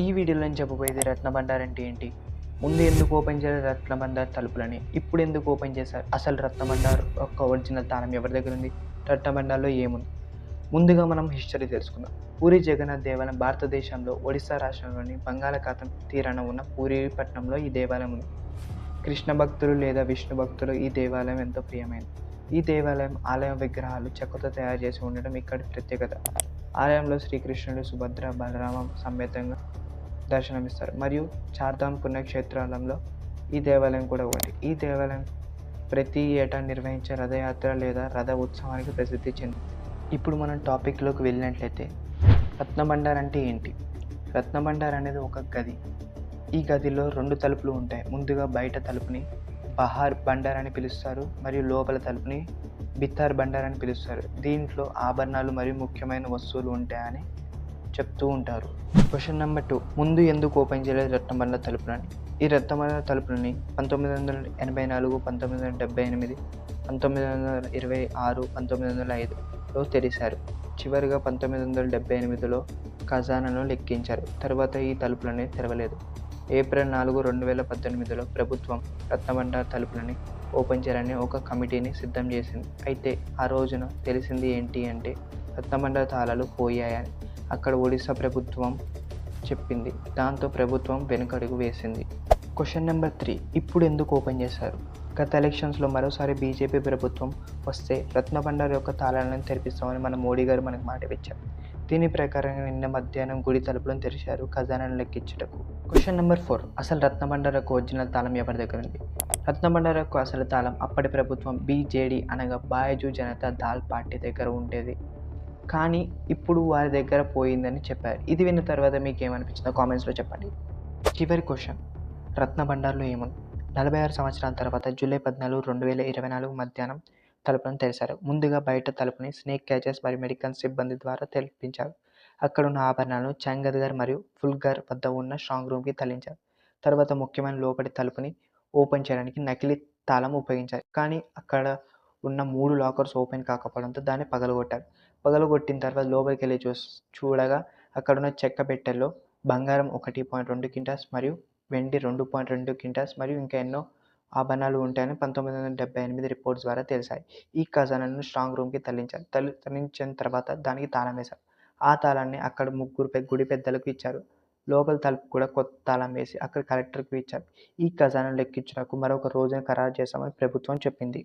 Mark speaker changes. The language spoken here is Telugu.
Speaker 1: ఈ వీడియోలో నేను చెప్పబోయేది రత్నభండార్ అంటే ఏంటి? ముందు ఎందుకు ఓపెన్ చేయలేదు రత్నభండార్ తలుపులని? ఇప్పుడు ఎందుకు ఓపెన్ చేశారు? అసలు రత్నభండార్ యొక్క ఒరిజినల్ తాళం ఎవరి దగ్గర ఉంది? రత్నభండార్‌లో ఏముంది? ముందుగా మనం హిస్టరీ తెలుసుకుందాం. పూరి జగన్నాథ్ దేవాలయం భారతదేశంలో ఒడిస్సా రాష్ట్రంలోని బంగాళాఖాతం తీరాన ఉన్న పూరి పట్టణంలో ఈ దేవాలయం ఉంది. కృష్ణ భక్తులు లేదా విష్ణు భక్తులు ఈ దేవాలయం ఎంతో ప్రియమైనది. ఈ దేవాలయం ఆలయం విగ్రహాలు చెక్కతో తయారు చేసి ఉండడం ఇక్కడి ప్రత్యేకత. ఆలయంలో శ్రీకృష్ణుడు, సుభద్ర, బలరామ సమేతంగా దర్శనమిస్తారు. మరియు చార్ధామ్ పుణ్యక్షేత్రాలలో ఈ దేవాలయం కూడా ఒకటి. ఈ దేవాలయం ప్రతి ఏటా నిర్వహించే రథయాత్ర లేదా రథ ఉత్సవానికి ప్రసిద్ధి చెందింది. ఇప్పుడు మనం టాపిక్లోకి వెళ్ళినట్లయితే రత్నభండార్ అంటే ఏంటి? రత్నభండార్ అనేది ఒక గది. ఈ గదిలో 2 తలుపులు ఉంటాయి. ముందుగా బయట తలుపుని బహార్ బండార్ అని పిలుస్తారు మరియు లోపల తలుపుని బిత్తార్ బండార్ అని పిలుస్తారు. దీంట్లో ఆభరణాలు మరియు ముఖ్యమైన వస్తువులు ఉంటాయని చెప్తూ ఉంటారు. క్వశ్చన్ నెంబర్ 2, ముందు ఎందుకు ఓపెన్ చేయలేదు రత్నభండార్ తలుపులని? ఈ రత్నభండార్ తలుపులని 1984, 1978, 1926, 1905లో తెరిచారు. చివరిగా 1978లో ఖజానాను లెక్కించారు. తర్వాత ఈ తలుపులని తెరవలేదు. ఏప్రిల్ 4, 2018లో ప్రభుత్వం రత్నభండార్ తలుపులని ఓపెన్ చేయాలని ఒక కమిటీని సిద్ధం చేసింది. అయితే ఆ రోజున తెలిసింది ఏంటి అంటే రత్నభండార్ తాళాలు పోయాయని అక్కడ ఒడిశా ప్రభుత్వం చెప్పింది. దాంతో ప్రభుత్వం వెనుకడుగు వేసింది. క్వశ్చన్ నెంబర్ 3, ఇప్పుడు ఎందుకు ఓపెన్ చేశారు? గత ఎలక్షన్స్లో మరోసారి బీజేపీ ప్రభుత్వం వస్తే రత్నభండార్ యొక్క తాళాలను తెరిపిస్తామని మన మోడీ గారు మనకు మాట ఇచ్చారు. దీని ప్రకారంగా నిన్న మధ్యాహ్నం గుడి తలుపులను తెరిచారు ఖజానాను లెక్కించుటకు. క్వశ్చన్ నెంబర్ 4, అసలు రత్నభండార్ యొక్క ఒరిజినల్ తాళం ఎవరి దగ్గర ఉంది? రత్నభండార్ యొక్క అసలు తాళం అప్పటి ప్రభుత్వం బీజేడీ అనగా బాయ్జూ జనతా దళ్ పార్టీ దగ్గర ఉండేది. కానీ ఇప్పుడు వారి దగ్గర పోయిందని చెప్పారు. ఇది విన్న తర్వాత మీకు ఏమనిపించిందో కామెంట్స్లో చెప్పండి. చివరి క్వశ్చన్, రత్నభండార్‌లో ఏముంది? 46 సంవత్సరాల తర్వాత జూలై 14, 2024 మధ్యాహ్నం తలుపులను తెరిచారు. ముందుగా బయట తలుపుని స్నేక్ క్యాచెస్ మరియు మెడికల్ సిబ్బంది ద్వారా తెరిపించారు. అక్కడున్న ఆభరణాలను చంగద్గర్ మరియు ఫుల్గర్ వద్ద ఉన్న స్ట్రాంగ్ రూమ్‌కి తరలించారు. తర్వాత ముఖ్యమైన లోపలి తలుపుని ఓపెన్ చేయడానికి నకిలీ తాళం ఉపయోగించారు. కానీ అక్కడ ఉన్న 3 లాకర్స్ ఓపెన్ కాకపోవడంతో దాన్ని పగలగొట్టారు. పగలగొట్టిన తర్వాత లోపలికెళ్ళి చూడగా అక్కడున్న చెక్క పెట్టెలో బంగారం 1.2 క్వింటాల్స్ మరియు వెండి 2.2 క్వింటాల్స్ మరియు ఇంకా ఎన్నో ఆభరణాలు ఉంటాయని 1978 రిపోర్ట్స్ ద్వారా తెలిసాయి. ఈ ఖజానాను స్ట్రాంగ్ రూమ్‌కి తరలించారు. తరలించిన తర్వాత దానికి తాళం వేశారు. ఆ తాళాన్ని అక్కడ ముగ్గురు గుడి పెద్దలకు ఇచ్చారు. లోపల తలుపు కూడా కొత్త తాళం వేసి అక్కడ కలెక్టర్‌కి ఇచ్చారు. ఈ ఖజానాను లెక్కించుటకు మరొక రోజున ఖరారు చేస్తామని ప్రభుత్వం చెప్పింది.